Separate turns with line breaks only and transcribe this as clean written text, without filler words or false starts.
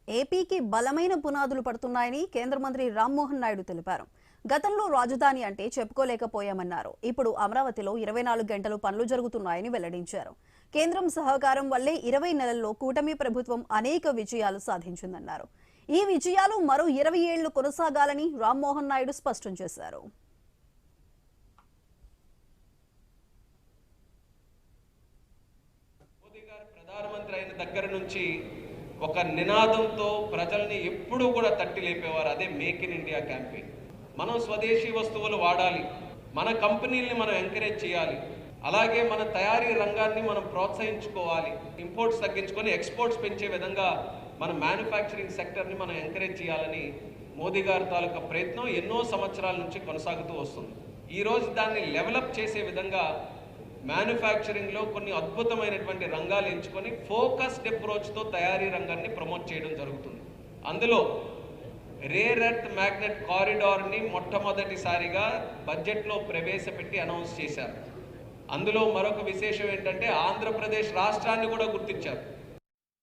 ఏపీకి బలమైన పునాదులు పడుతున్నాయని కేంద్ర మంత్రి రామ్మోహన్ నాయుడు తెలిపారు. గతంలో రాజధాని అంటే చెప్పుకోలేకపోయామన్నారు. ఇప్పుడు అమరావతిలో 24 గంటలు పనులు జరుగుతున్నాయని వెల్లడించారు. కేంద్రం సహకారం వల్లే 20 నెలల్లో కూటమి ప్రభుత్వం అనేక విజయాలు సాధించిందన్నారు. ఈ విజయాలు మరో 20 ఏళ్లు కొనసాగాలని రామ్మోహన్ నాయుడు స్పష్టం చేశారు.
ప్రధానమంత్రి అయిన దగ్గర నుంచి ఒక నినాదంతో ప్రజల్ని ఎప్పుడూ కూడా తట్టి లేపేవారు. అదే మేక్ ఇన్ ఇండియా క్యాంపెయిన్. మనం స్వదేశీ వస్తువులు వాడాలి, మన కంపెనీల్ని మనం ఎంకరేజ్ చేయాలి, అలాగే మన తయారీ రంగాన్ని మనం ప్రోత్సహించుకోవాలి, ఇంపోర్ట్స్ తగ్గించుకొని ఎక్స్పోర్ట్స్ పెంచే విధంగా మన మ్యానుఫ్యాక్చరింగ్ సెక్టర్ని మనం ఎంకరేజ్ చేయాలని మోదీ గారి తాలూకా ప్రయత్నం ఎన్నో సంవత్సరాల నుంచి కొనసాగుతూ వస్తుంది. ఈరోజు దాన్ని డెవలప్ చేసే విధంగా మ్యానుఫ్యాక్చరింగ్లో కొన్ని అద్భుతమైనటువంటి రంగాలు ఎంచుకొని ఫోకస్డ్ అప్రోచ్తో తయారీ రంగాన్ని ప్రమోట్ చేయడం జరుగుతుంది. అందులో రేర్ ఎర్త్ మ్యాగ్నెట్ కారిడార్ని మొట్టమొదటిసారిగా బడ్జెట్లో ప్రవేశపెట్టి అనౌన్స్ చేశారు. అందులో మరొక విశేషం ఏంటంటే ఆంధ్రప్రదేశ్ రాష్ట్రాన్ని కూడా గుర్తించారు.